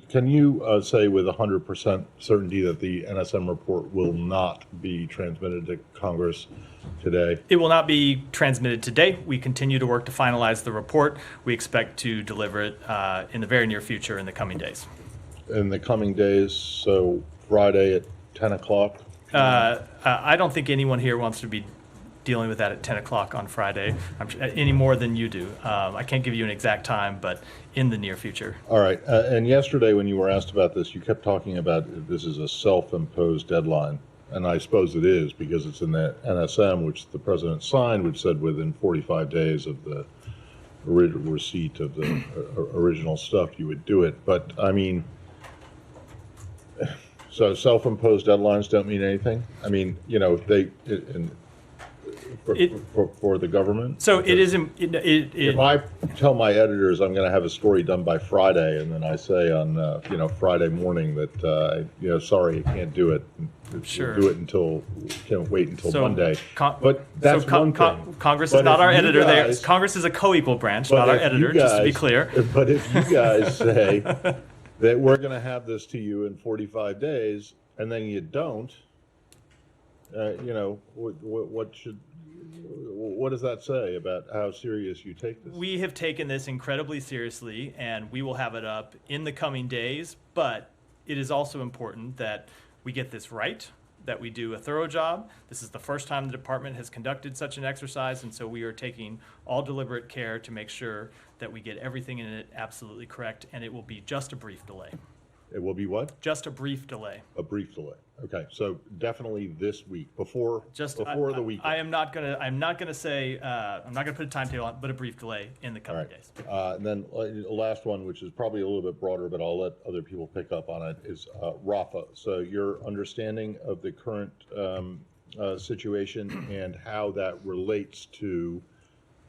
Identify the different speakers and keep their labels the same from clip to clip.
Speaker 1: Can you say with 100% certainty that the NSM report will not be transmitted to Congress today?
Speaker 2: It will not be transmitted today. We continue to work to finalize the report. We expect to deliver it in the very near future in the coming days.
Speaker 1: In the coming days, so Friday at 10 o'clock?
Speaker 2: I don't think anyone here wants to be dealing with that at 10 o'clock on Friday, any more than you do. I can't give you an exact time, but in the near future.
Speaker 1: All right. And yesterday when you were asked about this, you kept talking about this is a self-imposed deadline. And I suppose it is because it's in the NSM, which the president signed, which said within 45 days of the receipt of the original stuff, you would do it. But I mean, so self-imposed deadlines don't mean anything? I mean, you know, for the government?
Speaker 2: So it is.
Speaker 1: If I tell my editors I'm going to have a story done by Friday, and then I say on Friday morning that sorry, I can't do it.
Speaker 2: Sure.
Speaker 1: We'll do it until wait until Monday.
Speaker 2: But that's one thing. Congress is not our editor. Congress is a co-equal branch, not our editor. Just to be clear.
Speaker 1: But if you guys say that we're going to have this to you in 45 days, and then you don't, what does that say about how serious you take this?
Speaker 2: We have taken this incredibly seriously, and we will have it up in the coming days. But it is also important that we get this right, that we do a thorough job. This is the first time the department has conducted such an exercise, and so we are taking all deliberate care to make sure that we get everything in it absolutely correct, and it will be just a brief delay.
Speaker 1: It will be what?
Speaker 2: Just a brief delay.
Speaker 1: A brief delay. Okay, so definitely this week, before the weekend.
Speaker 2: I'm not gonna say. I'm not gonna put a timetable on, but a brief delay in the coming days.
Speaker 1: And then the last one, which is probably a little bit broader, but I'll let other people pick up on it, is Rafah. So your understanding of the current situation and how that relates to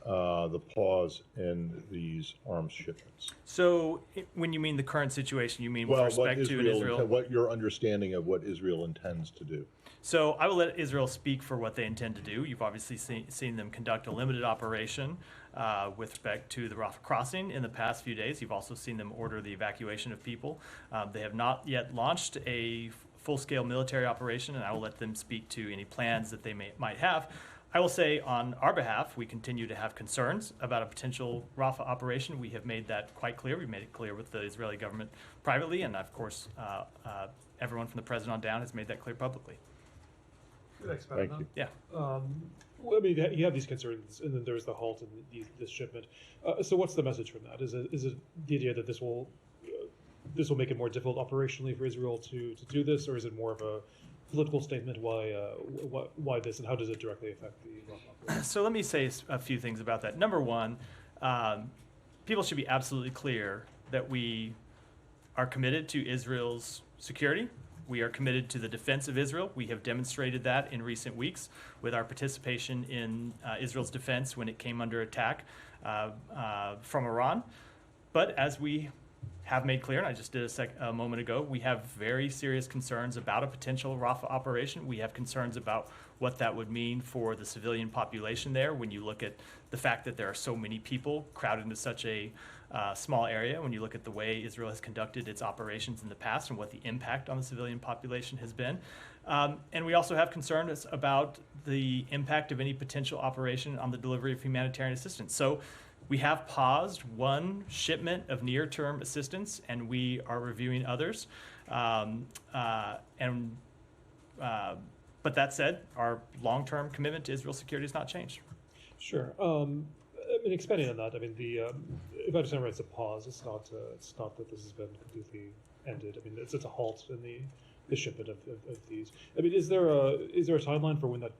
Speaker 1: the pause in these arms shipments.
Speaker 2: So when you mean the current situation, you mean with respect to Israel?
Speaker 1: What your understanding of what Israel intends to do.
Speaker 2: So I will let Israel speak for what they intend to do. You've obviously seen them conduct a limited operation with respect to the Rafah crossing in the past few days. You've also seen them order the evacuation of people. They have not yet launched a full-scale military operation, and I will let them speak to any plans that they might have. I will say on our behalf, we continue to have concerns about a potential Rafah operation. We have made that quite clear. We've made it clear with the Israeli government privately, and of course, everyone from the president on down has made that clear publicly.
Speaker 1: Thank you.
Speaker 2: Yeah.
Speaker 3: Well, I mean, you have these concerns, and then there's the halt in this shipment. So what's the message from that? Is it the idea that this will make it more difficult operationally for Israel to do this, or is it more of a political statement? Why this, and how does it directly affect the Rafah operation?
Speaker 2: So let me say a few things about that. Number one, people should be absolutely clear that we are committed to Israel's security. We are committed to the defense of Israel. We have demonstrated that in recent weeks with our participation in Israel's defense when it came under attack from Iran. But as we have made clear, and I just did a moment ago, we have very serious concerns about a potential Rafah operation. We have concerns about what that would mean for the civilian population there when you look at the fact that there are so many people crowded into such a small area, when you look at the way Israel has conducted its operations in the past and what the impact on the civilian population has been. And we also have concerns about the impact of any potential operation on the delivery of humanitarian assistance. So we have paused one shipment of near-term assistance, and we are reviewing others. But that said, our long-term commitment to Israel's security has not changed.
Speaker 3: Sure. I mean, expanding on that, I mean, if I understand right, it's a pause. It's not that this has been completely ended. I mean, it's a halt in the shipment of these. I mean, is there a timeline for when that?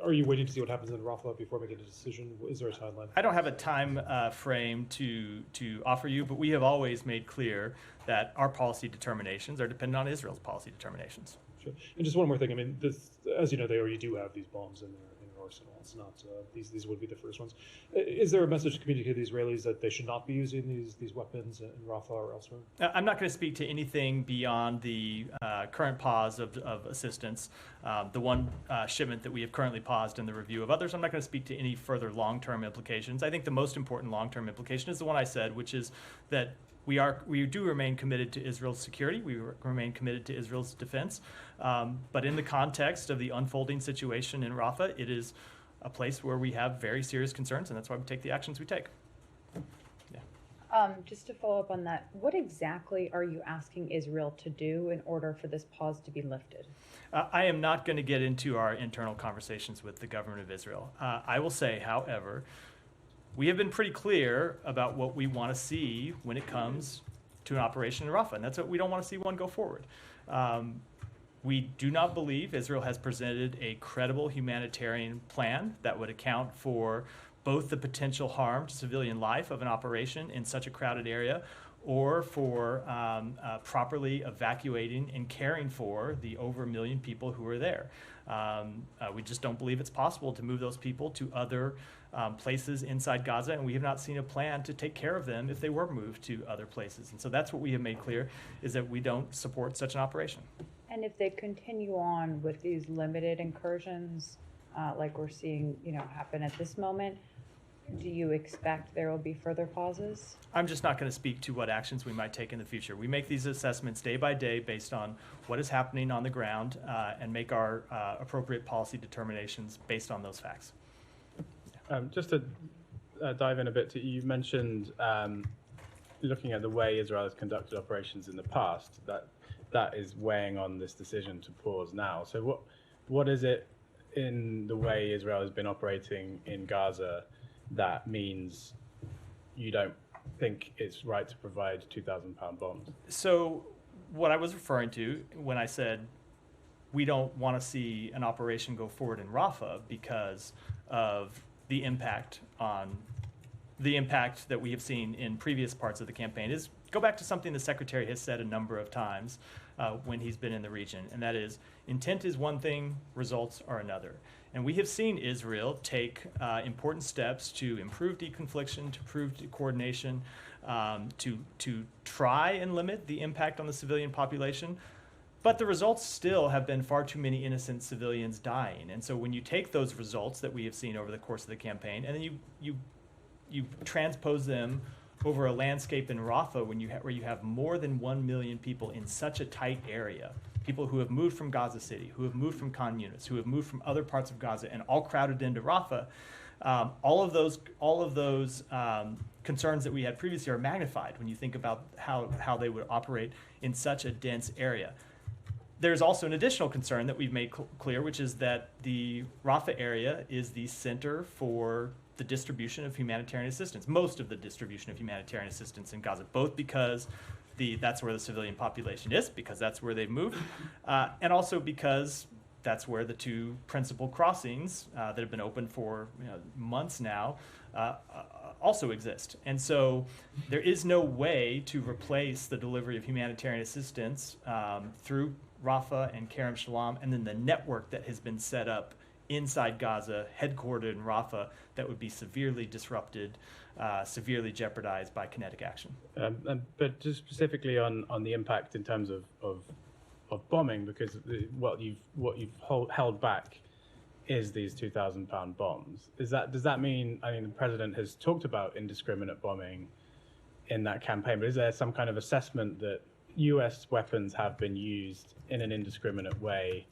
Speaker 3: Are you waiting to see what happens in Rafah before making a decision? Is there a timeline?
Speaker 2: I don't have a time frame to offer you, but we have always made clear that our policy determinations are dependent on Israel's policy determinations.
Speaker 3: Sure. And just one more thing. I mean, as you know, they already do have these bombs in their arsenal. It's not these would be the first ones. Is there a message to communicate to the Israelis that they should not be using these weapons in Rafah or elsewhere?
Speaker 2: I'm not going to speak to anything beyond the current pause of assistance. The one shipment that we have currently paused in the review of others. I'm not going to speak to any further long-term implications. I think the most important long-term implication is the one I said, which is that we do remain committed to Israel's security. We remain committed to Israel's defense. But in the context of the unfolding situation in Rafah, it is a place where we have very serious concerns, and that's why we take the actions we take.
Speaker 4: Just to follow up on that, what exactly are you asking Israel to do in order for this pause to be lifted?
Speaker 2: I am not going to get into our internal conversations with the government of Israel. I will say, however, we have been pretty clear about what we want to see when it comes to an operation in Rafah, and that's what we don't want to see one go forward. We do not believe Israel has presented a credible humanitarian plan that would account for both the potential harm to civilian life of an operation in such a crowded area, or for properly evacuating and caring for the over 1 million people who are there. We just don't believe it's possible to move those people to other places inside Gaza, and we have not seen a plan to take care of them if they were moved to other places. And so that's what we have made clear, is that we don't support such an operation.
Speaker 4: And if they continue on with these limited incursions, like we're seeing, happen at this moment, do you expect there will be further pauses?
Speaker 2: I'm just not going to speak to what actions we might take in the future. We make these assessments day by day based on what is happening on the ground, and make our appropriate policy determinations based on those facts.
Speaker 5: Just to dive in a bit, you mentioned looking at the way Israel has conducted operations in the past, that is weighing on this decision to pause now. So what is it in the way Israel has been operating in Gaza that means you don't think it's right to provide 2,000-pound bombs?
Speaker 2: So what I was referring to when I said we don't want to see an operation go forward in Rafah because of the impact that we have seen in previous parts of the campaign is go back to something the Secretary has said a number of times when he's been in the region, and that is intent is one thing, results are another. And we have seen Israel take important steps to improve deconfliction, to improve coordination, to try and limit the impact on the civilian population. But the results still have been far too many innocent civilians dying. And so when you take those results that we have seen over the course of the campaign, and then you transpose them over a landscape in Rafah where you have more than 1 million people in such a tight area, people who have moved from Gaza City, who have moved from Khan Yunis, who have moved from other parts of Gaza, and all crowded into Rafah, all of those concerns that we had previously are magnified when you think about how they would operate in such a dense area. There's also an additional concern that we've made clear, which is that the Rafah area is the center for the distribution of humanitarian assistance, most of the distribution of humanitarian assistance in Gaza, both because that's where the civilian population is, because that's where they've moved, and also because that's where the two principal crossings that have been open for months now also exist. And so there is no way to replace the delivery of humanitarian assistance through Rafah and Kerem Shalom, and then the network that has been set up inside Gaza, headquartered in Rafah, that would be severely disrupted, severely jeopardized by kinetic action.
Speaker 5: But just specifically on the impact in terms of bombing, because what you've held back is these 2,000-pound bombs. Does that mean? I mean, the president has talked about indiscriminate bombing in that campaign, but is there some kind of assessment that U.S. weapons have been used in an indiscriminate way,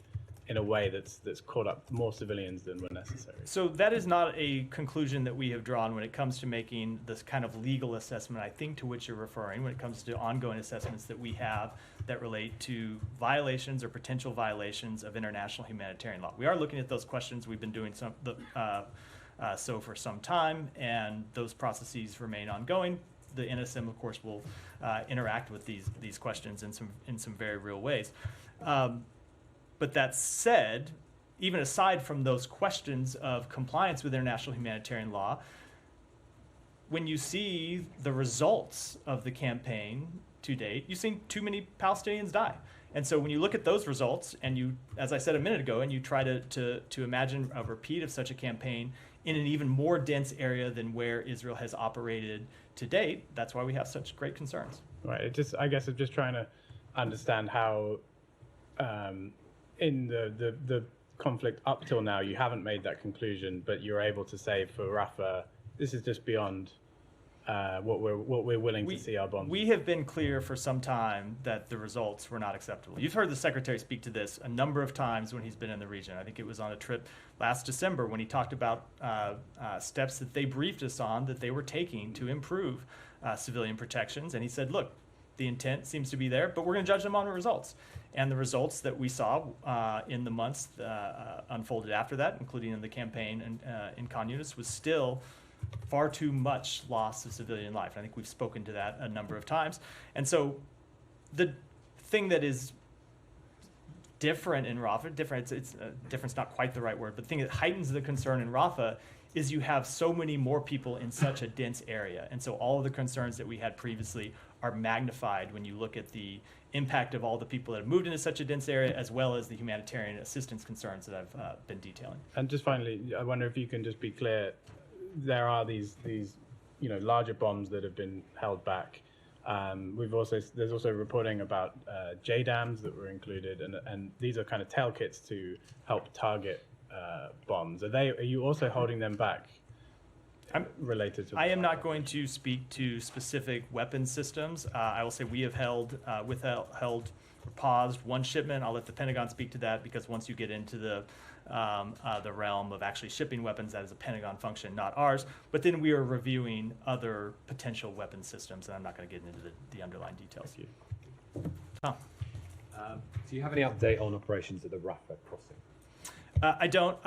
Speaker 5: in a way that's caught up more civilians than were necessary?
Speaker 2: So that is not a conclusion that we have drawn when it comes to making this kind of legal assessment, I think, to which you're referring, when it comes to ongoing assessments that we have that relate to violations or potential violations of international humanitarian law. We are looking at those questions. We've been doing so for some time, and those processes remain ongoing. The NSM, of course, will interact with these questions in some very real ways. But that said, even aside from those questions of compliance with international humanitarian law, when you see the results of the campaign to date, you've seen too many Palestinians die. And so when you look at those results, and you, as I said a minute ago, and you try to imagine a repeat of such a campaign in an even more dense area than where Israel has operated to date, that's why we have such great concerns.
Speaker 5: Right. I guess I'm just trying to understand how, in the conflict up till now, you haven't made that conclusion, but you're able to say for Rafah, this is just beyond what we're willing to see our bombs.
Speaker 2: We have been clear for some time that the results were not acceptable. You've heard the Secretary speak to this a number of times when he's been in the region. I think it was on a trip last December when he talked about steps that they briefed us on that they were taking to improve civilian protections. And he said, look, the intent seems to be there, but we're going to judge them on the results. And the results that we saw in the months unfolded after that, including in the campaign in Khan Yunis, was still far too much loss of civilian life. I think we've spoken to that a number of times. And so the thing that is different in Rafah, different's not quite the right word, but the thing that heightens the concern in Rafah is you have so many more people in such a dense area. And so all of the concerns that we had previously are magnified when you look at the impact of all the people that have moved into such a dense area, as well as the humanitarian assistance concerns that I've been detailing.
Speaker 5: And just finally, I wonder if you can just be clear, there are these larger bombs that have been held back. There's also reporting about JDAMs that were included, and these are kind of tail kits to help target bombs. Are you also holding them back? Related to
Speaker 2: I am not going to speak to specific weapon systems. I will say we have held or paused one shipment. I'll let the Pentagon speak to that, because once you get into the realm of actually shipping weapons, that is a Pentagon function, not ours. But then we are reviewing other potential weapon systems, and I'm not going to get into the underlying details. Tom.
Speaker 6: Do you have any update on operations at the Rafah crossing?
Speaker 2: I don't.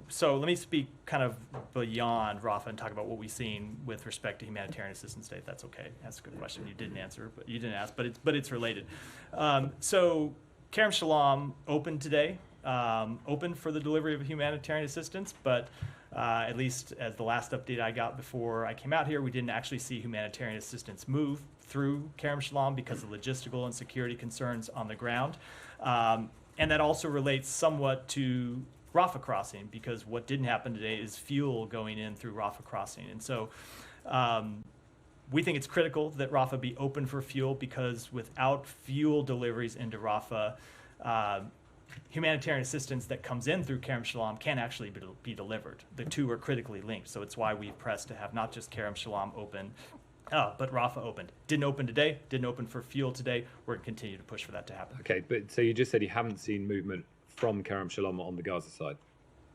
Speaker 2: So let me speak kind of beyond Rafah and talk about what we've seen with respect to humanitarian assistance today, if that's okay. That's a good question. You didn't ask, but it's related. So Kerem Shalom opened today, open for the delivery of humanitarian assistance, but at least as the last update I got before I came out here, we didn't actually see humanitarian assistance move through Kerem Shalom because of logistical and security concerns on the ground. And that also relates somewhat to Rafah crossing, because what didn't happen today is fuel going in through Rafah crossing. And so we think it's critical that Rafah be open for fuel, because without fuel deliveries into Rafah, humanitarian assistance that comes in through Kerem Shalom can actually be delivered. The two are critically linked. So it's why we've pressed to have not just Kerem Shalom open, but Rafah opened. Didn't open today, didn't open for fuel today. We're going to continue to push for that to happen.
Speaker 6: Okay, but so you just said you haven't seen movement from Kerem Shalom on the Gaza side?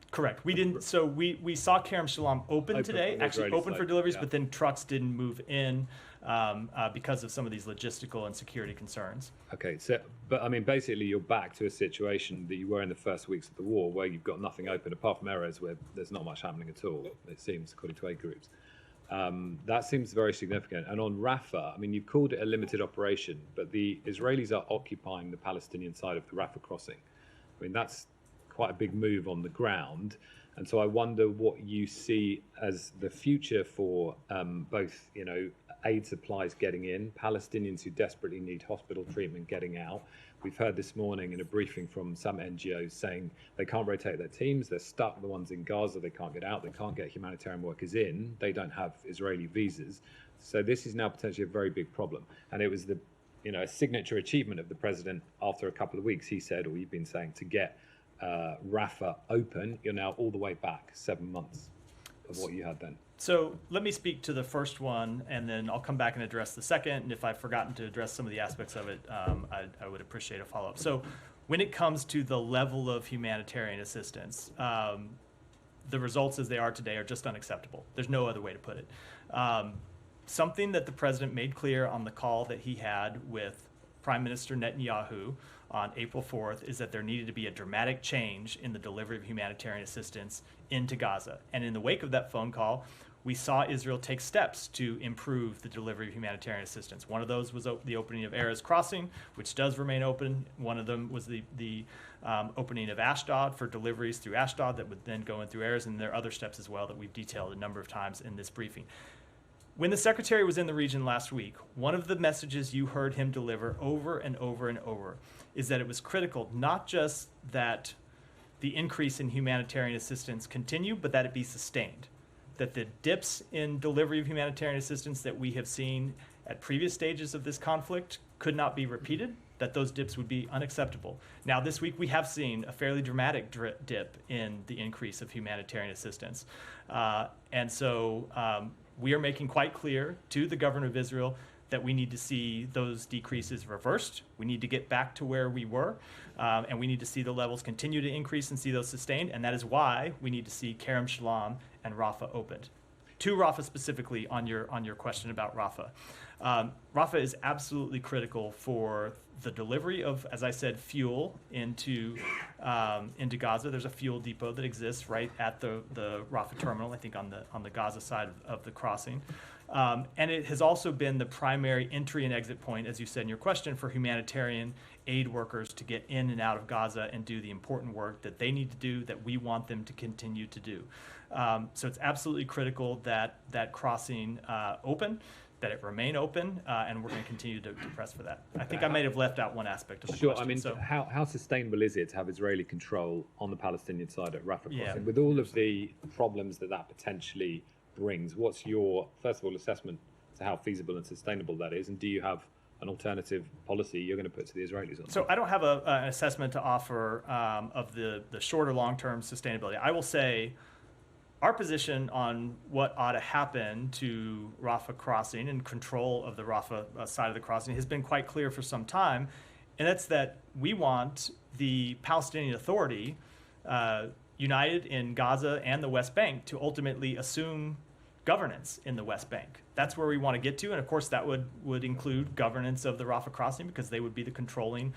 Speaker 2: Correct. We didn't. So we saw Kerem Shalom open today, actually open for deliveries,
Speaker 6: yeah.
Speaker 2: But then trucks didn't move in because of some of these logistical and security concerns.
Speaker 6: Okay, so but I mean, basically, you're back to a situation that you were in the first weeks of the war, where you've got nothing open apart from areas where there's not much happening at all. It seems, according to aid groups. That seems very significant. And on Rafah, I mean, you've called it a limited operation, but the Israelis are occupying the Palestinian side of the Rafah crossing. I mean, that's quite a big move on the ground. And so I wonder what you see as the future for both, aid supplies getting in, Palestinians who desperately need hospital treatment getting out. We've heard this morning in a briefing from some NGOs saying they can't rotate their teams. They're stuck. The ones in Gaza, they can't get out. They can't get humanitarian workers in. They don't have Israeli visas. So this is now potentially a very big problem. And it was a signature achievement of the president after a couple of weeks. He said, or you've been saying, to get Rafah open, you're now all the way back 7 months of what you had then.
Speaker 2: So let me speak to the first one, and then I'll come back and address the second. And if I've forgotten to address some of the aspects of it, I would appreciate a follow-up. So when it comes to the level of humanitarian assistance, the results as they are today are just unacceptable. There's no other way to put it. Something that the president made clear on the call that he had with Prime Minister Netanyahu on April 4th is that there needed to be a dramatic change in the delivery of humanitarian assistance into Gaza. And in the wake of that phone call, we saw Israel take steps to improve the delivery of humanitarian assistance. One of those was the opening of Erez Crossing, which does remain open. One of them was the opening of Ashdod for deliveries through Ashdod that would then go in through Erez, and there are other steps as well that we've detailed a number of times in this briefing. When the secretary was in the region last week, one of the messages you heard him deliver over and over and over is that it was critical not just that the increase in humanitarian assistance continue, but that it be sustained. That the dips in delivery of humanitarian assistance that we have seen at previous stages of this conflict could not be repeated, that those dips would be unacceptable. Now, this week we have seen a fairly dramatic dip in the increase of humanitarian assistance. And so we are making quite clear to the government of Israel that we need to see those decreases reversed. We need to get back to where we were, and we need to see the levels continue to increase and see those sustained, and that is why we need to see Kerem Shalom and Rafah opened. To Rafah specifically, on your question about Rafah. Rafah is absolutely critical for the delivery of, as I said, fuel into Gaza. There's a fuel depot that exists right at the Rafah terminal, I think on the Gaza side of the crossing. And it has also been the primary entry and exit point, as you said in your question, for humanitarian aid workers to get in and out of Gaza and do the important work that they need to do, that we want them to continue to do. So it's absolutely critical that that crossing open, that it remain open, and we're going to continue to press for that. I think I may have left out one aspect of the question.
Speaker 6: Sure, I mean,
Speaker 2: so,
Speaker 6: how sustainable is it to have Israeli control on the Palestinian side at Rafah crossing?
Speaker 2: Yeah.
Speaker 6: With all of the problems that potentially brings, what's your, first of all, assessment to how feasible and sustainable that is, and do you have an alternative policy you're going to put to the Israelis on?
Speaker 2: So I don't have an assessment to offer of the short or long-term sustainability. I will say our position on what ought to happen to Rafah crossing and control of the Rafah side of the crossing has been quite clear for some time, and that's that we want the Palestinian Authority united in Gaza and the West Bank to ultimately assume governance in the West Bank. That's where we want to get to, and of course that would include governance of the Rafah crossing, because they would be the controlling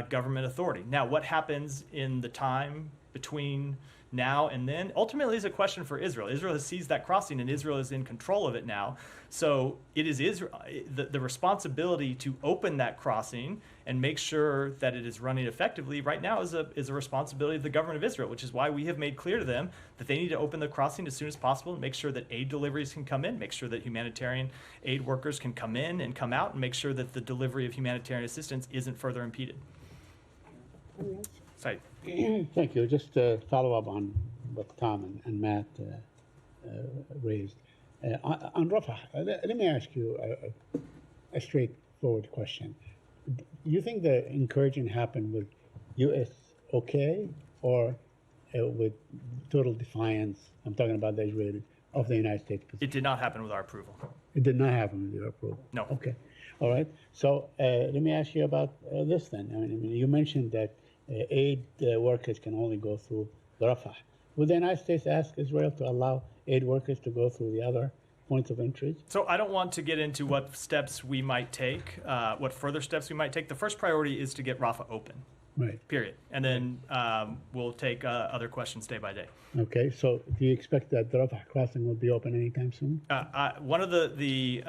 Speaker 2: government authority. Now, what happens in the time between now and then ultimately is a question for Israel. Israel has seized that crossing, and Israel is in control of it now. So it is Israel, the responsibility to open that crossing and make sure that it is running effectively right now is a responsibility of the government of Israel, which is why we have made clear to them that they need to open the crossing as soon as possible and make sure that aid deliveries can come in, make sure that humanitarian aid workers can come in and come out, and make sure that the delivery of humanitarian assistance isn't further impeded. Sorry.
Speaker 7: Thank you. Just to follow up on what Tom and Matt raised. On Rafah, let me ask you a straightforward question. You think the incursion happened with U.S. okay or with total defiance? I'm talking about the Israeli of the United States position.
Speaker 2: It did not happen with our approval.
Speaker 7: It did not happen with your approval?
Speaker 2: No.
Speaker 7: Okay. All right. So let me ask you about this then. I mean, you mentioned that aid workers can only go through Rafah. Would the United States ask Israel to allow aid workers to go through the other points of entry?
Speaker 2: So I don't want to get into what steps we might take, what further steps we might take. The first priority is to get Rafah open.
Speaker 7: Right.
Speaker 2: Period. And then we'll take other questions day by day.
Speaker 7: Okay. So do you expect that the Rafah crossing will be open anytime soon?
Speaker 2: One of the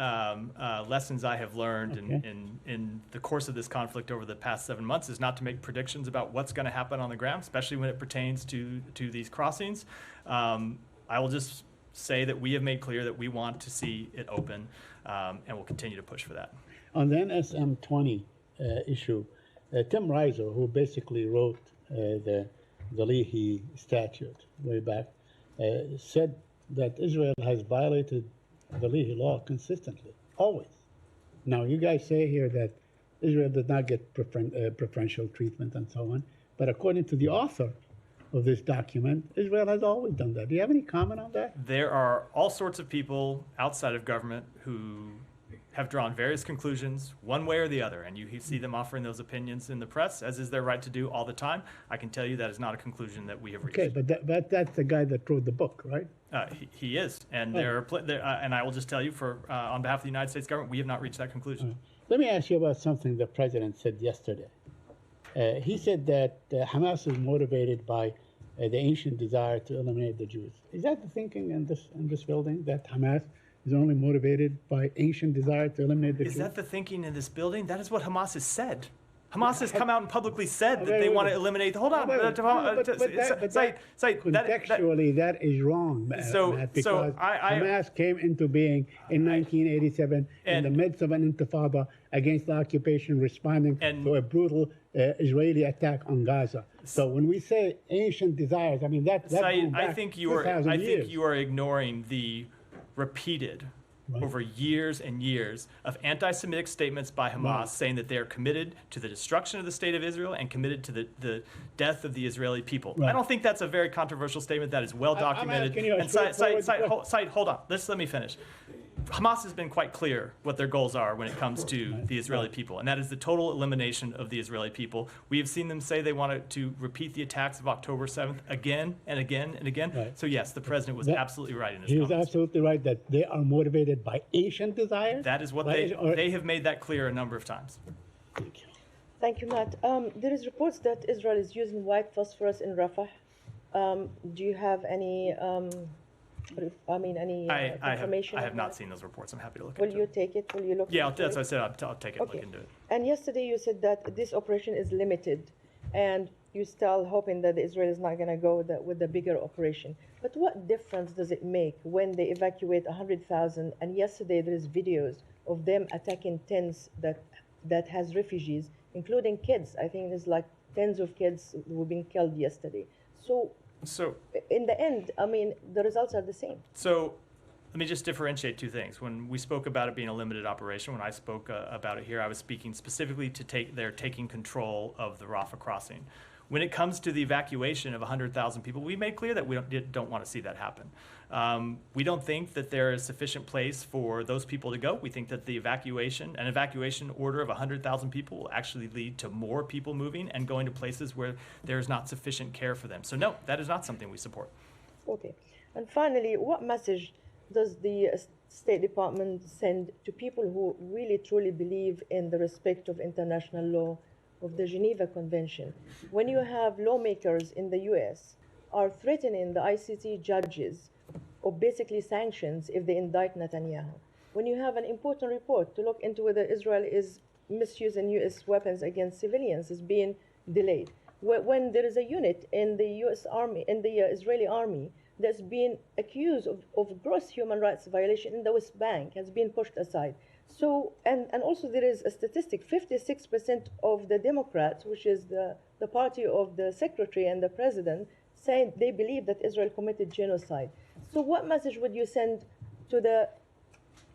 Speaker 2: lessons I have learned
Speaker 7: Okay.
Speaker 2: in the course of this conflict over the past 7 months is not to make predictions about what's going to happen on the ground, especially when it pertains to these crossings. I will just say that we have made clear that we want to see it open, and we'll continue to push for that.
Speaker 7: On the NSM 20 issue, Tim Reiser, who basically wrote the Leahy statute way back, said that Israel has violated the Leahy law consistently, always. Now, you guys say here that Israel did not get preferential treatment and so on, but according to the author of this document, Israel has always done that. Do you have any comment on that?
Speaker 2: There are all sorts of people outside of government who have drawn various conclusions one way or the other, and you see them offering those opinions in the press, as is their right to do all the time. I can tell you that is not a conclusion that we have reached.
Speaker 7: Okay, but that's the guy that wrote the book, right?
Speaker 2: He is, and and I will just tell you, on behalf of the United States government, we have not reached that conclusion.
Speaker 7: Let me ask you about something the president said yesterday. He said that Hamas is motivated by the ancient desire to eliminate the Jews. Is that the thinking in this building, that Hamas is only motivated by ancient desire to eliminate the Jews?
Speaker 2: Is that the thinking in this building? That is what Hamas has said. Hamas has come out and publicly said that they want to eliminate. Hold on.
Speaker 7: Contextually, that is wrong, Matt, because Hamas came into being in 1987 in the midst of an intifada against the occupation, responding to a brutal Israeli attack on Gaza. So when we say ancient desires, I mean that.
Speaker 2: I think you are ignoring the repeated over years and years of anti-Semitic statements by Hamas saying that they are committed to the destruction of the state of Israel and committed to the death of the Israeli people. I don't think that's a very controversial statement. That is well documented. Hold on. Let me finish. Hamas has been quite clear what their goals are when it comes to the Israeli people, and that is the total elimination of the Israeli people. We have seen them say they wanted to repeat the attacks of October 7th again and again and again.
Speaker 7: Right.
Speaker 2: So yes, the president was absolutely right in his
Speaker 7: He was
Speaker 2: comments.
Speaker 7: absolutely right that they are motivated by Asian desires.
Speaker 2: That is what they have made that clear a number of times.
Speaker 7: Thank you.
Speaker 8: Thank you, Matt. There is reports that Israel is using white phosphorus in Rafah. Do you have any, information?
Speaker 2: I have
Speaker 8: on
Speaker 2: not
Speaker 8: that?
Speaker 2: seen those reports. I'm happy to look
Speaker 8: Will
Speaker 2: into
Speaker 8: you
Speaker 2: it.
Speaker 8: take it? Will you look
Speaker 2: Yeah,
Speaker 8: into
Speaker 2: that's
Speaker 8: it?
Speaker 2: what I said. I'll take it and
Speaker 8: Okay.
Speaker 2: look into it.
Speaker 8: And yesterday you said that this operation is limited, and you're still hoping that Israel is not going to go with the bigger operation. But what difference does it make when they evacuate 100,000? And yesterday there is videos of them attacking tents that has refugees, including kids. I think there's like tens of kids who were being killed yesterday. So in the end, the results are the same.
Speaker 2: So let me just differentiate two things. When we spoke about it being a limited operation, when I spoke about it here, I was speaking specifically to they're taking control of the Rafah crossing. When it comes to the evacuation of 100,000 people, we made clear that we don't want to see that happen. We don't think that there is sufficient place for those people to go. We think that an evacuation order of 100,000 people will actually lead to more people moving and going to places where there is not sufficient care for them. So no, that is not something we support.
Speaker 8: Okay. And finally, what message does the State Department send to people who really truly believe in the respect of international law, of the Geneva Convention? When you have lawmakers in the US are threatening the ICC judges of basically sanctions if they indict Netanyahu, when you have an important report to look into whether Israel is misusing US weapons against civilians is being delayed, when there is a unit in the US Army, in the Israeli army, that's been accused of gross human rights violation in the West Bank, has been pushed aside. So, and also there is a statistic, 56% of the Democrats, which is the party of the secretary and the president, saying they believe that Israel committed genocide. So what message would you send to the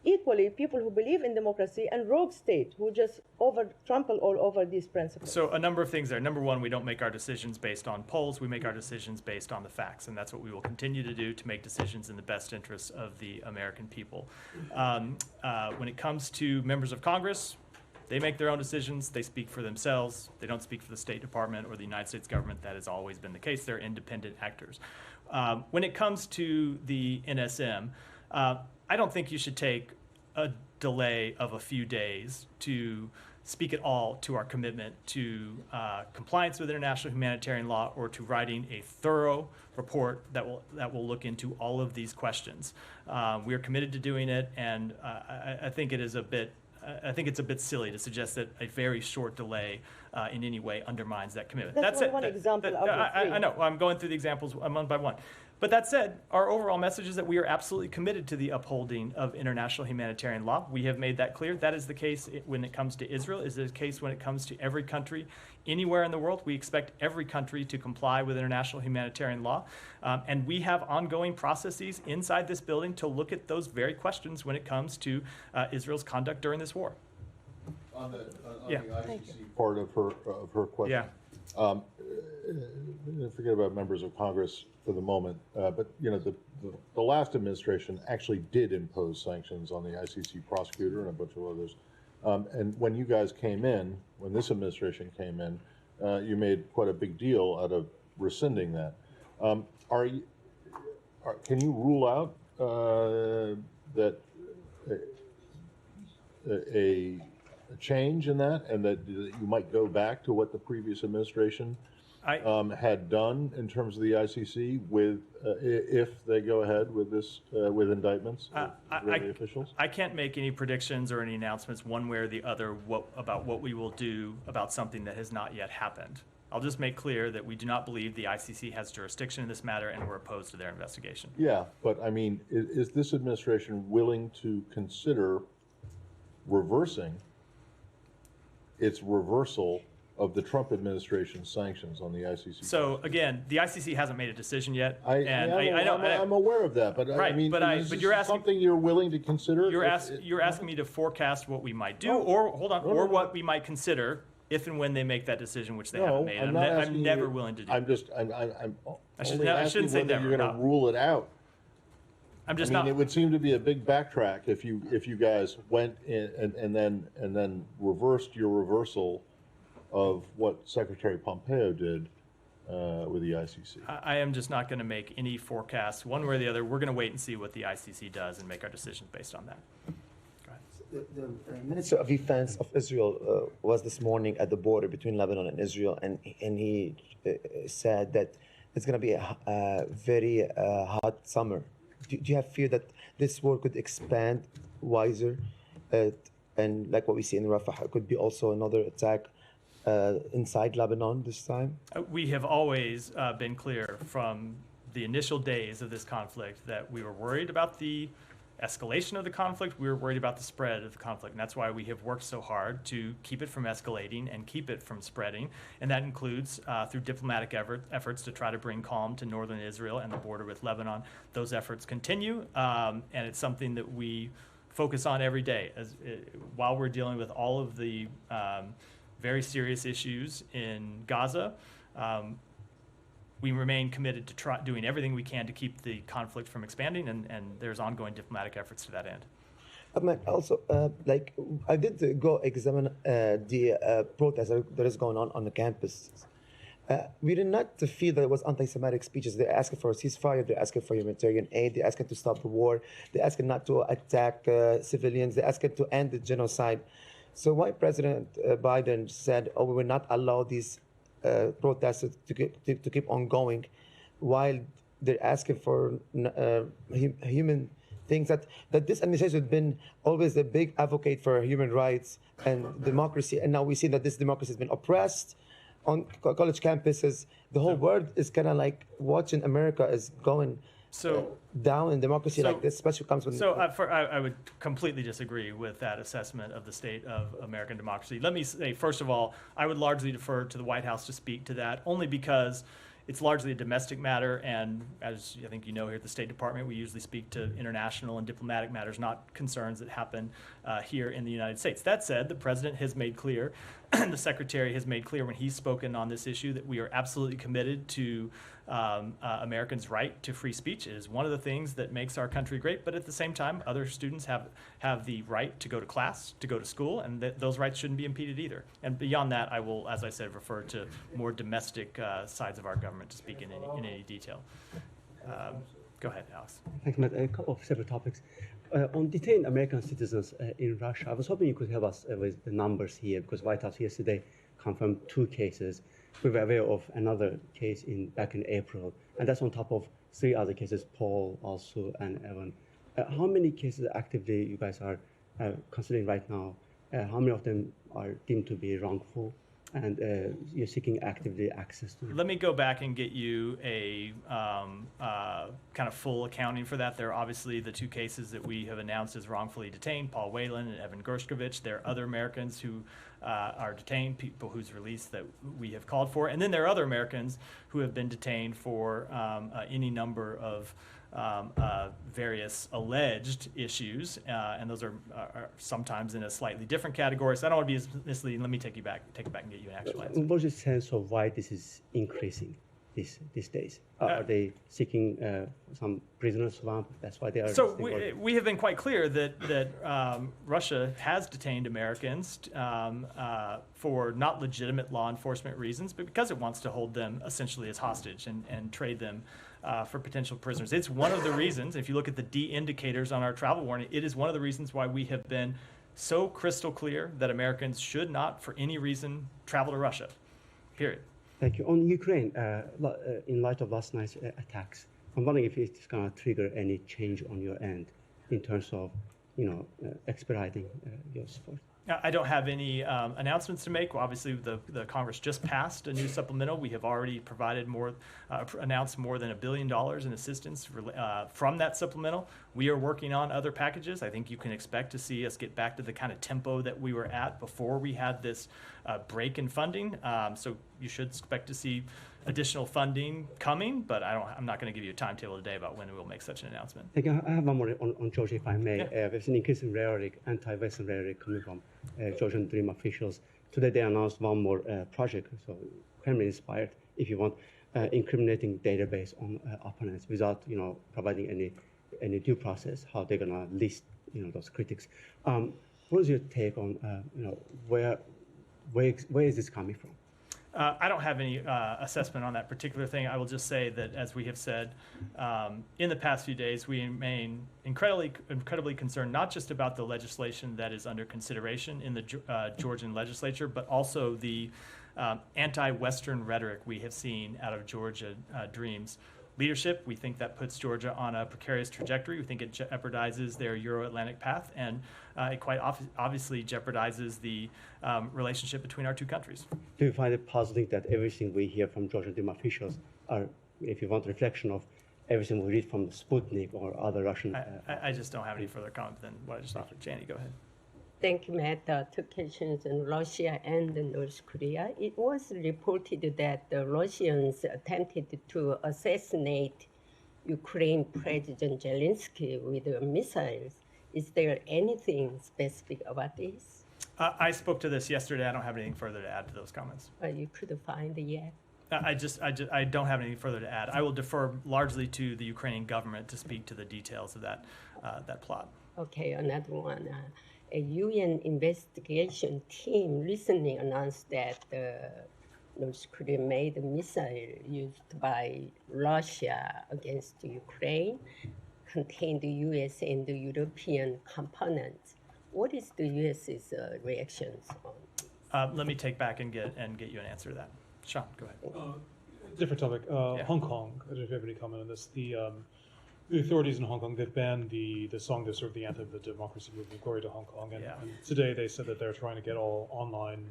Speaker 8: equally people who believe in democracy and rogue state who just trample all over these principles?
Speaker 2: So a number of things there. Number one, we don't make our decisions based on polls. We make our decisions based on the facts, and that's what we will continue to do to make decisions in the best interests of the American people. When it comes to members of Congress, they make their own decisions. They speak for themselves. They don't speak for the State Department or the United States government. That has always been the case. They're independent actors. When it comes to the NSM, I don't think you should take a delay of a few days to speak at all to our commitment to compliance with international humanitarian law or to writing a thorough report that will look into all of these questions. We are committed to doing it, and I think it is a bit. I think it's a bit silly to suggest that a very short delay in any way undermines that commitment.
Speaker 8: That's one example out of three.
Speaker 2: I know. I'm going through the examples one by one. But that said, our overall message is that we are absolutely committed to the upholding of international humanitarian law. We have made that clear. That is the case when it comes to Israel. Is the case when it comes to every country anywhere in the world. We expect every country to comply with international humanitarian law. And we have ongoing processes inside this building to look at those very questions when it comes to Israel's conduct during this war.
Speaker 1: On the
Speaker 2: Yeah.
Speaker 1: ICC part of her question.
Speaker 2: Yeah.
Speaker 1: Forget about members of Congress for the moment, but the last administration actually did impose sanctions on the ICC prosecutor and a bunch of others. And when you guys came in, when this administration came in, you made quite a big deal out of rescinding that. Can you rule out that a change in that, and that you might go back to what the previous administration had done in terms of the ICC with if they go ahead with this with indictments of Israeli officials?
Speaker 2: I can't make any predictions or any announcements one way or the other about what we will do about something that has not yet happened. I'll just make clear that we do not believe the ICC has jurisdiction in this matter, and we're opposed to their investigation.
Speaker 1: Yeah, but I mean, is this administration willing to consider reversing its reversal of the Trump administration's sanctions on the ICC.
Speaker 2: So again, the ICC hasn't made a decision yet,
Speaker 1: I know, I'm aware of that, but
Speaker 2: Right,
Speaker 1: I mean,
Speaker 2: but
Speaker 1: is
Speaker 2: but
Speaker 1: this
Speaker 2: you're asking-
Speaker 1: something you're willing to consider?
Speaker 2: you're asking me to forecast what we might do,
Speaker 1: No.
Speaker 2: or hold on,
Speaker 1: No,
Speaker 2: or
Speaker 1: no,
Speaker 2: what we might consider if and when they make that decision, which they haven't
Speaker 1: No,
Speaker 2: made.
Speaker 1: I'm not asking
Speaker 2: I'm never
Speaker 1: you-
Speaker 2: willing to do.
Speaker 1: I'm
Speaker 2: I
Speaker 1: only
Speaker 2: I
Speaker 1: asking
Speaker 2: shouldn't say
Speaker 1: whether
Speaker 2: never.
Speaker 1: you're going
Speaker 2: no.
Speaker 1: to rule it out.
Speaker 2: I'm just
Speaker 1: I mean,
Speaker 2: not.
Speaker 1: it would seem to be a big backtrack if you guys went in and then reversed your reversal of what Secretary Pompeo did with the ICC.
Speaker 2: I am just not going to make any forecasts one way or the other. We're going to wait and see what the ICC does and make our decisions based on that. Go ahead.
Speaker 9: The Minister of Defense of Israel was this morning at the border between Lebanon and Israel, and he said that it's going to be a very hot summer. Do you have fear that this war could expand wiser, and like what we see in Rafah, it could be also another attack inside Lebanon this time?
Speaker 2: We have always been clear from the initial days of this conflict that we were worried about the escalation of the conflict. We were worried about the spread of the conflict. And that's why we have worked so hard to keep it from escalating and keep it from spreading. And that includes through diplomatic efforts to try to bring calm to northern Israel and the border with Lebanon. Those efforts continue. And it's something that we focus on every day while we're dealing with all of the very serious issues in Gaza. We remain committed to doing everything we can to keep the conflict from expanding, and there's ongoing diplomatic efforts to that end.
Speaker 9: Also, like I did go examine the protest that is going on the campus. We did not feel that it was anti-Semitic speeches. They're asking for a ceasefire. They're asking for humanitarian aid. They're asking to stop the war. They're asking not to attack civilians. They're asking to end the genocide. So why President Biden said, "Oh, we will not allow these protesters to keep on going," while they're asking for human things that this administration has been always a big advocate for human rights and democracy, and now we see that this democracy has been oppressed on college campuses. The whole world is kind of like watching America is going down in democracy like this, especially comes when.
Speaker 2: I would completely disagree with that assessment of the state of American democracy. Let me say, first of all, I would largely defer to the White House to speak to that, only because it's largely a domestic matter, and as I think you know, here at the State Department, we usually speak to international and diplomatic matters, not concerns that happen here in the United States. That said, the President has made clear, the Secretary has made clear when he's spoken on this issue that we are absolutely committed to Americans' right to free speech. It is one of the things that makes our country great, but at the same time, other students have the right to go to class, to go to school, and those rights shouldn't be impeded either. And beyond that, I will, as I said, refer to more domestic sides of our government to speak in any detail. Go ahead, Alex.
Speaker 10: Thanks, Matt. A couple of separate topics. On detained American citizens in Russia, I was hoping you could help us with the numbers here, because White House yesterday confirmed 2 cases. We were aware of another case back in April, and that's on top of 3 other cases, Paul also and Evan. How many cases actively you guys are considering right now? How many of them are deemed to be wrongful? And you're seeking actively access to them?
Speaker 2: Let me go back and get you a kind of full accounting for that. There are obviously the 2 cases that we have announced as wrongfully detained, Paul Whelan and Evan Gershkovich. There are other Americans who are detained, people whose release that we have called for. And then there are other Americans who have been detained for any number of various alleged issues, and those are sometimes in a slightly different category. So I don't want to be misleading. Let me take it back and get you an actual answer.
Speaker 10: What's your sense of why this is increasing these days? Are they seeking some prisoner swap? That's why they are.
Speaker 2: So we have been quite clear that Russia has detained Americans for not legitimate law enforcement reasons, but because it wants to hold them essentially as hostage and trade them for potential prisoners. It's one of the reasons, if you look at the D indicators on our travel warning, it is one of the reasons why we have been so crystal clear that Americans should not, for any reason, travel to Russia, period.
Speaker 10: Thank you. On Ukraine, in light of last night's attacks, I'm wondering if it's going to trigger any change on your end in terms of, expediting your support.
Speaker 2: I don't have any announcements to make. Well, obviously, the Congress just passed a new supplemental. We have already provided announced more than $1 billion in assistance from that supplemental. We are working on other packages. I think you can expect to see us get back to the kind of tempo that we were at before we had this break in funding. So you should expect to see additional funding coming, but I'm not going to give you a timetable today about when we will make such an announcement.
Speaker 10: Thank you. I have one more on Georgia, if I may.
Speaker 2: Yeah.
Speaker 10: There's an increasing rhetoric, anti-Western rhetoric coming from Georgian Dream officials. Today they announced one more project, so Kremlin-inspired, if you want, incriminating database on opponents without, providing any due process. How they're gonna list, those critics. What is your take on, where is this coming from?
Speaker 2: I don't have any assessment on that particular thing. I will just say that, as we have said in the past few days, we remain incredibly concerned, not just about the legislation that is under consideration in the Georgian legislature, but also the anti-Western rhetoric we have seen out of Georgia Dream's leadership. We think that puts Georgia on a precarious trajectory. We think it jeopardizes their Euro-Atlantic path, and it quite obviously jeopardizes the relationship between our two countries.
Speaker 10: Do you find it positive that everything we hear from Georgian Dream officials are, if you want, a reflection of everything we read from the Sputnik or other Russian?
Speaker 2: I just don't have any further comment than what I just offered. Janie, go ahead.
Speaker 11: Thank you, Matt. Two questions in Russia and North Korea. It was reported that the Russians attempted to assassinate Ukraine President Zelensky with missiles. Is there anything specific about this?
Speaker 2: I spoke to this yesterday. I don't have anything further to add to those comments.
Speaker 11: You couldn't find it yet?
Speaker 2: I don't have anything further to add. I will defer largely to the Ukrainian government to speak to the details of that plot.
Speaker 11: Okay, another one. A UN investigation team recently announced that North Korea made a missile used by Russia against Ukraine contained the US and the European components. What is the US's reactions on?
Speaker 2: Let me take back and get you an answer to that. Sean, go ahead.
Speaker 3: Different topic.
Speaker 2: Yeah.
Speaker 3: Hong Kong. I don't know if you have any comment on this. The authorities in Hong Kong, they've banned the song that served the anthem of the democracy movement, Glory to Hong Kong. And today they said that they're trying to get all online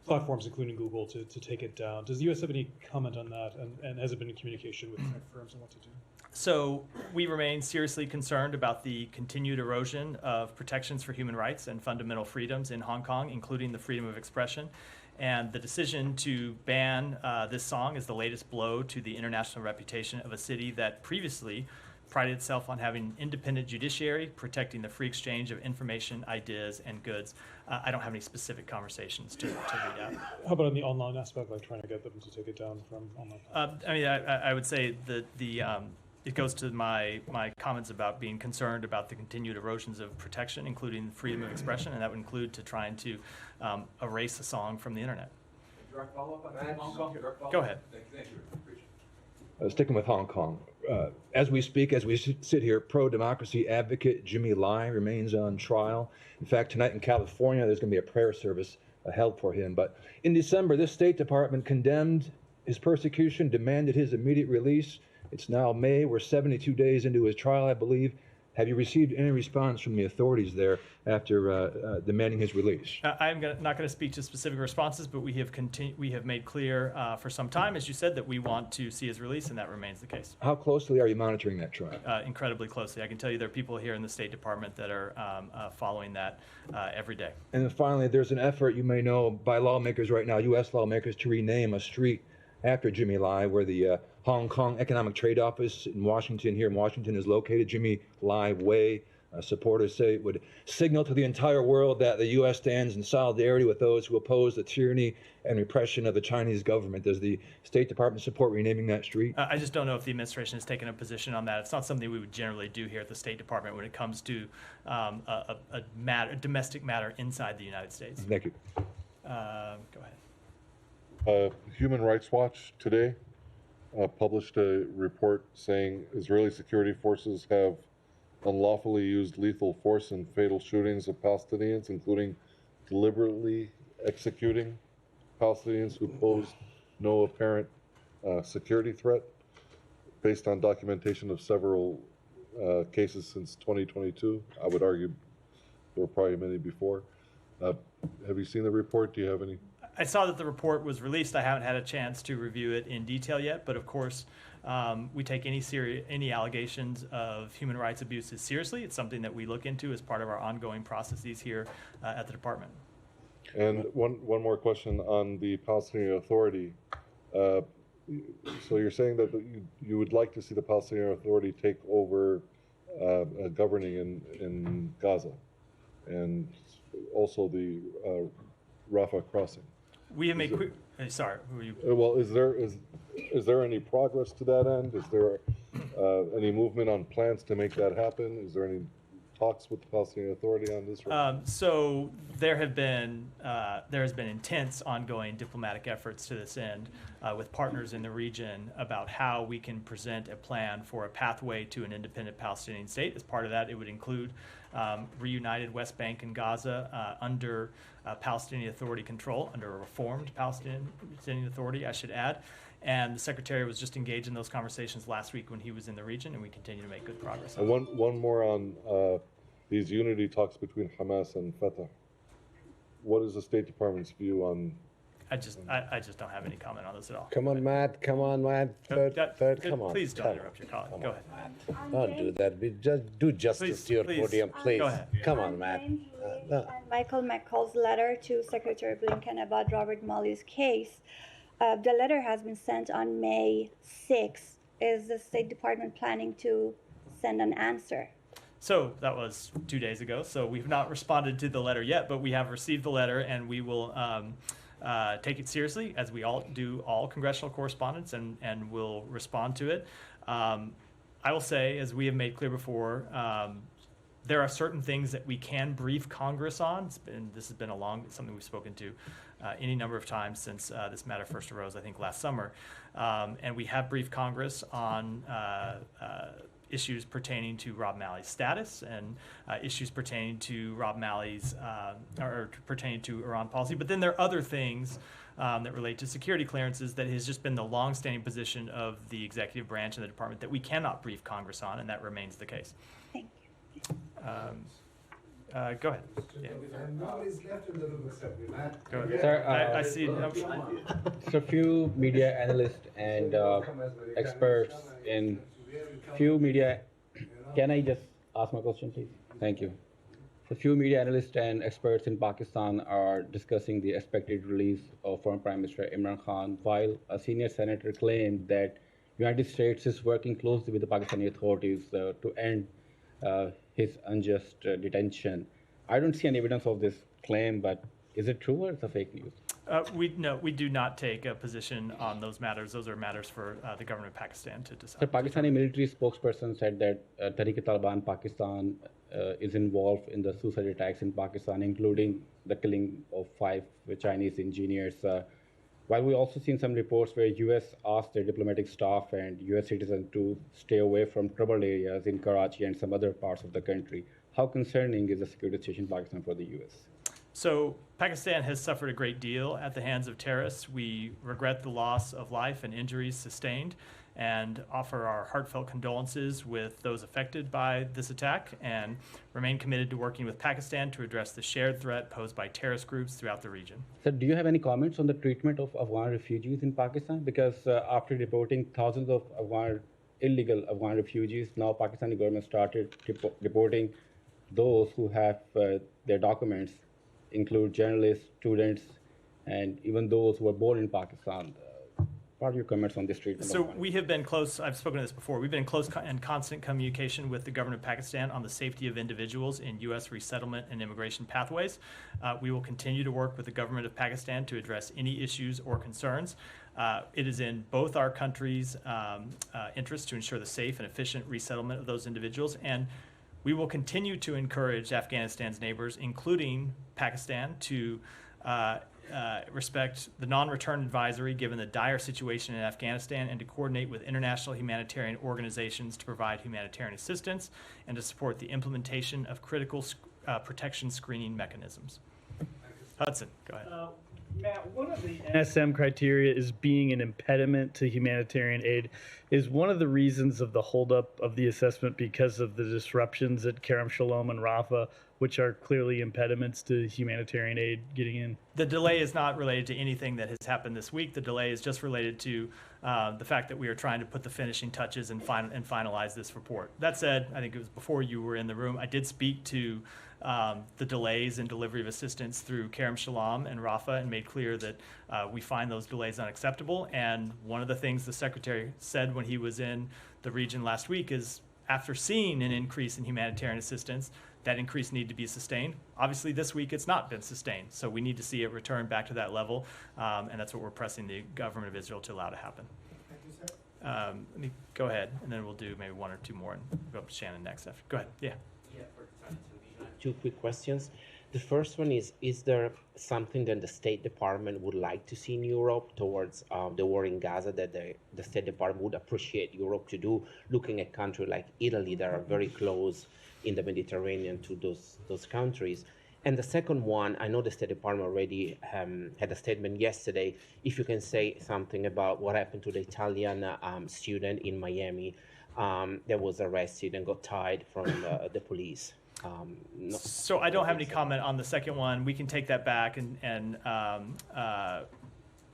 Speaker 3: platforms, including Google, to take it down. Does the U.S. have any comment on that? And has it been in communication with tech firms on what to do?
Speaker 2: So we remain seriously concerned about the continued erosion of protections for human rights and fundamental freedoms in Hong Kong, including the freedom of expression. And the decision to ban this song is the latest blow to the international reputation of a city that previously prided itself on having an independent judiciary, protecting the free exchange of information, ideas, and goods. I don't have any specific conversations to read out.
Speaker 3: How about on the online aspect, like trying to get them to take it down from online?
Speaker 2: I would say that it goes to my comments about being concerned about the continued erosions of protection, including freedom of expression, and that would include to trying to erase a song from the internet.
Speaker 12: Direct follow-up on Hong Kong?
Speaker 2: Go ahead.
Speaker 12: Thank you. Appreciate it.
Speaker 13: Sticking with Hong Kong, as we speak, as we sit here, pro-democracy advocate Jimmy Lai remains on trial. In fact, tonight in California, there's going to be a prayer service held for him. But in December, this State Department condemned his persecution, demanded his immediate release. It's now May. We're 72 days into his trial, I believe. Have you received any response from the authorities there after demanding his release?
Speaker 2: I'm not going to speak to specific responses, but we have made clear for some time, as you said, that we want to see his release, and that remains the case.
Speaker 13: How closely are you monitoring that trial?
Speaker 2: Incredibly closely. I can tell you there are people here in the State Department that are following that every day.
Speaker 13: And then finally, there's an effort, you may know, by lawmakers right now, U.S. lawmakers, to rename a street after Jimmy Lai, where the Hong Kong Economic Trade Office in Washington, here in Washington, is located. Jimmy Lai Way. Supporters say it would signal to the entire world that the U.S. stands in solidarity with those who oppose the tyranny and repression of the Chinese government. Does the State Department support renaming that street?
Speaker 2: I just don't know if the administration has taken a position on that. It's not something we would generally do here at the State Department when it comes to a domestic matter inside the United States.
Speaker 13: Thank you.
Speaker 2: Go ahead.
Speaker 1: Human Rights Watch today published a report saying Israeli security forces have unlawfully used lethal force in fatal shootings of Palestinians, including deliberately executing Palestinians who posed no apparent security threat, based on documentation of several cases since 2022. I would argue there were probably many before. Have you seen the report? Do you have any?
Speaker 2: I saw that the report was released. I haven't had a chance to review it in detail yet, but of course, we take any allegations of human rights abuses seriously. It's something that we look into as part of our ongoing processes here at the department.
Speaker 1: And one more question on the Palestinian Authority. So you're saying that you would like to see the Palestinian Authority take over governing in Gaza, and also the Rafah crossing.
Speaker 2: We have made sorry, who are you?
Speaker 1: Well, is there any progress to that end? Is there any movement on plans to make that happen? Is there any talks with the Palestinian Authority on this?
Speaker 2: So there has been intense ongoing diplomatic efforts to this end with partners in the region about how we can present a plan for a pathway to an independent Palestinian state. As part of that, it would include reunited West Bank and Gaza under Palestinian Authority control, under a reformed Palestinian Authority, I should add. And the Secretary was just engaged in those conversations last week when he was in the region, and we continue to make good progress on
Speaker 1: And one more on these unity talks between Hamas and Fatah. What is the State Department's view on?
Speaker 2: I just don't have any comment on this at all.
Speaker 14: Come on, Matt. Come on, Matt. Third, come on.
Speaker 2: Please don't interrupt your colleague. Go ahead.
Speaker 14: Don't do that. We just do justice to your podium, please.
Speaker 2: Go ahead.
Speaker 14: Come on, Matt.
Speaker 15: Michael McCall's letter to Secretary Blinken about Robert Malley's case. The letter has been sent on May 6th. Is the State Department planning to send an answer?
Speaker 2: So that was 2 days ago. So we've not responded to the letter yet, but we have received the letter, and we will take it seriously, as we all do all congressional correspondence, and will respond to it. I will say, as we have made clear before, there are certain things that we can brief Congress on. This has been something we've spoken to any number of times since this matter first arose, I think last summer. And we have briefed Congress on issues pertaining to Rob Malley's status and issues pertaining to Rob Malley's or pertaining to Iran policy. But then there are other things that relate to security clearances that has just been the longstanding position of the executive branch and the department that we cannot brief Congress on, and that remains the case.
Speaker 15: Thank you.
Speaker 2: Go ahead. Yeah.
Speaker 12: Nobody's left in the room except me, Matt.
Speaker 2: Go ahead.
Speaker 5: Sir,
Speaker 2: I see.
Speaker 5: So few media analysts and experts in few media. Can I just ask my question, please? Thank you. So few media analysts and experts in Pakistan are discussing the expected release of former Prime Minister Imran Khan, while a senior senator claimed that United States is working closely with the Pakistani authorities to end his unjust detention. I don't see any evidence of this claim, but is it true or is it fake news?
Speaker 2: We do not take a position on those matters. Those are matters for the government of Pakistan to decide.
Speaker 5: The Pakistani military spokesperson said that Tehrik-e-Taliban Pakistan is involved in the suicide attacks in Pakistan, including the killing of 5 Chinese engineers. While we also seen some reports where U.S. asked their diplomatic staff and U.S. citizens to stay away from troubled areas in Karachi and some other parts of the country. How concerning is the security situation in Pakistan for the U.S.?
Speaker 2: So Pakistan has suffered a great deal at the hands of terrorists. We regret the loss of life and injuries sustained and offer our heartfelt condolences with those affected by this attack, and remain committed to working with Pakistan to address the shared threat posed by terrorist groups throughout the region.
Speaker 5: So do you have any comments on the treatment of Afghan refugees in Pakistan? Because after deporting thousands of illegal Afghan refugees, now Pakistani government started deporting those who have their documents, include journalists, students, and even those who were born in Pakistan. What are your comments on this treatment?
Speaker 2: So we have been close, I've spoken to this before, we've been in close and constant communication with the government of Pakistan on the safety of individuals in U.S. resettlement and immigration pathways. We will continue to work with the government of Pakistan to address any issues or concerns. It is in both our countries' interest to ensure the safe and efficient resettlement of those individuals, and we will continue to encourage Afghanistan's neighbors, including Pakistan, to respect the non-return advisory given the dire situation in Afghanistan, and to coordinate with international humanitarian organizations to provide humanitarian assistance and to support the implementation of critical protection screening mechanisms. Hudson, go ahead.
Speaker 16: Matt, one of the NSM criteria is being an impediment to humanitarian aid. Is one of the reasons of the holdup of the assessment because of the disruptions at Kerem Shalom and Rafah which are clearly impediments to humanitarian aid getting in?
Speaker 2: The delay is not related to anything that has happened this week. The delay is just related to the fact that we are trying to put the finishing touches and finalize this report. That said, I think it was before you were in the room, I did speak to the delays in delivery of assistance through Kerem Shalom and Rafah and made clear that we find those delays unacceptable. And one of the things the Secretary said when he was in the region last week is, after seeing an increase in humanitarian assistance, that increase need to be sustained. Obviously, this week it's not been sustained, so we need to see it return back to that level, and that's what we're pressing the government of Israel to allow to happen. Let me go ahead, and then we'll do maybe one or two more, and go up to Shannon next. After. Go ahead. Yeah.
Speaker 17: Two quick questions. The first one is there something that the State Department would like to see in Europe towards the war in Gaza that the State Department would appreciate Europe to do, looking at countries like Italy that are very close in the Mediterranean to those countries? And the second one, I know the State Department already had a statement yesterday. If you can say something about what happened to the Italian student in Miami that was arrested and got tied from the police.
Speaker 2: So I don't have any comment on the second one. We can take that back and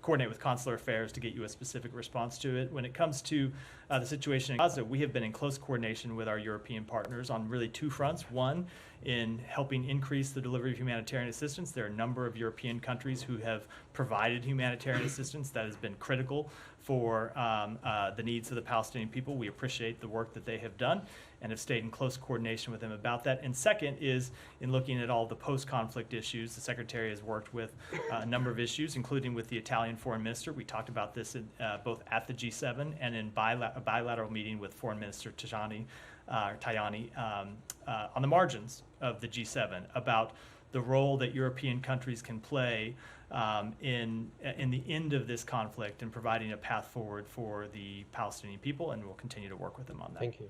Speaker 2: coordinate with Consular Affairs to get you a specific response to it. When it comes to the situation in Gaza, we have been in close coordination with our European partners on really two fronts. One, in helping increase the delivery of humanitarian assistance. There are a number of European countries who have provided humanitarian assistance that has been critical for the needs of the Palestinian people. We appreciate the work that they have done and have stayed in close coordination with them about that. And second is in looking at all the post-conflict issues. The Secretary has worked with a number of issues, including with the Italian Foreign Minister. We talked about this both at the G7 and in a bilateral meeting with Foreign Minister Tajani on the margins of the G7 about the role that European countries can play in the end of this conflict and providing a path forward for the Palestinian people, and we'll continue to work with them on that.
Speaker 17: Thank you.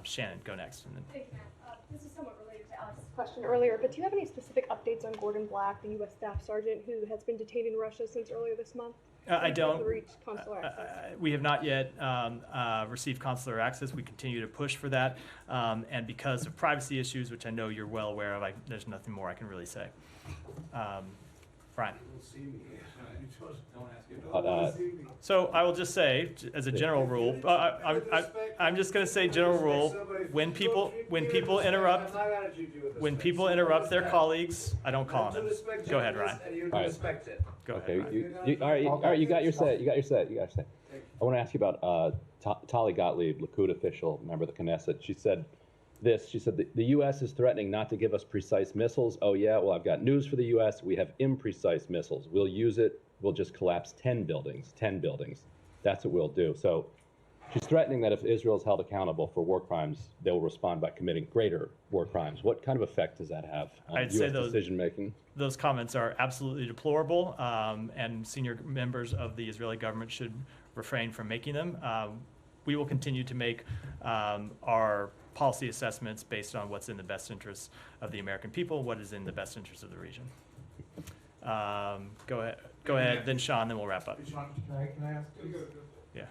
Speaker 2: Shannon, go next. And then.
Speaker 18: Thank you, Matt. This is somewhat related to Alex's question earlier, but do you have any specific updates on Gordon Black, the U.S. Staff Sergeant who has been detained in Russia since earlier this month?
Speaker 2: I don't.
Speaker 18: Consular access?
Speaker 2: We have not yet received consular access. We continue to push for that. And because of privacy issues, which I know you're well aware of, there's nothing more I can really say. Brian. So I will just say, as a general rule, I'm just going to say general rule: when people interrupt their colleagues, I don't call on them. Go ahead, Ryan.
Speaker 19: All right.
Speaker 2: Go
Speaker 19: okay.
Speaker 2: ahead.
Speaker 19: All right. You got your say. I want to ask you about Tali Gottlieb, Likud official, member of the Knesset. She said this. She said the U.S. is threatening not to give us precise missiles. Oh yeah. Well, I've got news for the U.S. We have imprecise missiles. We'll use it. We'll just collapse 10 buildings. 10 buildings. That's what we'll do. So she's threatening that if Israel is held accountable for war crimes, they will respond by committing greater war crimes. What kind of effect does that have on U.S. decision making?
Speaker 2: Those comments are absolutely deplorable, and senior members of the Israeli government should refrain from making them. We will continue to make our policy assessments based on what's in the best interests of the American people, what is in the best interest of the region. Go ahead, then Sean, then we'll wrap up.
Speaker 20: Sean, can I ask?
Speaker 2: Yeah.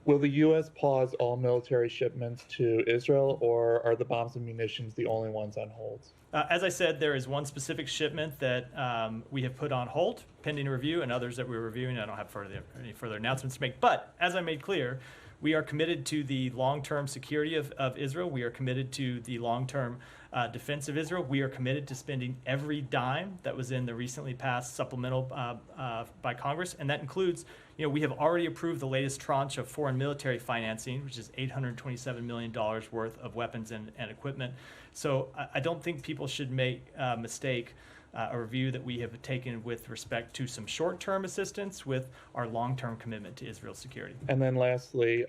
Speaker 20: Will the U.S. pause all military shipments to Israel, or are the bombs and munitions the only ones on hold?
Speaker 2: As I said, there is one specific shipment that we have put on hold, pending review, and others that we're reviewing. I don't have any further announcements to make. But as I made clear, we are committed to the long-term security of Israel. We are committed to the long-term defense of Israel. We are committed to spending every dime that was in the recently passed supplemental by Congress, and that includes, we have already approved the latest tranche of foreign military financing, which is $827 million worth of weapons and equipment. So I don't think people should make a mistake a review that we have taken with respect to some short-term assistance with our long-term commitment to Israel's security.
Speaker 20: And then lastly,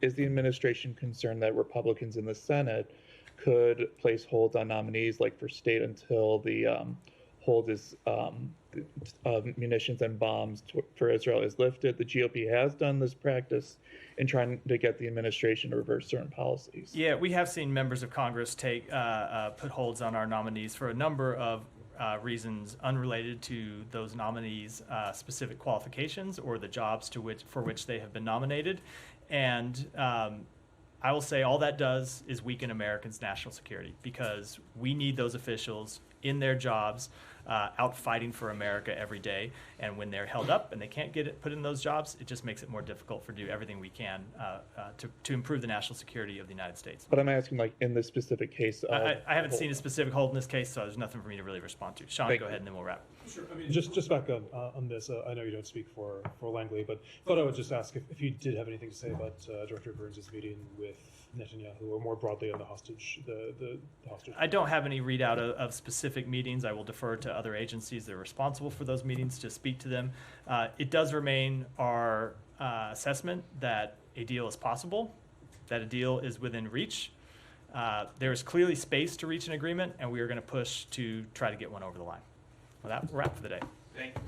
Speaker 20: is the administration concerned that Republicans in the Senate could place holds on nominees, like for state, until the hold is of munitions and bombs for Israel is lifted? The GOP has done this practice in trying to get the administration to reverse certain policies.
Speaker 2: Yeah, we have seen members of Congress put holds on our nominees for a number of reasons unrelated to those nominees' specific qualifications or the jobs for which they have been nominated. And I will say all that does is weaken Americans' national security, because we need those officials in their jobs, out fighting for America every day. And when they're held up and they can't get it put in those jobs, it just makes it more difficult for do everything we can to improve the national security of the United States.
Speaker 20: But I'm asking, like, in this specific case of
Speaker 2: I haven't seen a specific hold in this case, so there's nothing for me to really respond to. Sean,
Speaker 20: Thank
Speaker 2: go
Speaker 20: you.
Speaker 2: ahead and then we'll wrap.
Speaker 3: Sure. I mean, just back on this. I know you don't speak for Langley, but thought I would just ask if you did have anything to say about Director Burns' meeting with Netanyahu, or more broadly on the hostage. The hostage.
Speaker 2: I don't have any readout of specific meetings. I will defer to other agencies that are responsible for those meetings to speak to them. It does remain our assessment that a deal is possible, that a deal is within reach. There is clearly space to reach an agreement, and we are going to push to try to get one over the line. Well, that wrap for the day.
Speaker 20: Thank you.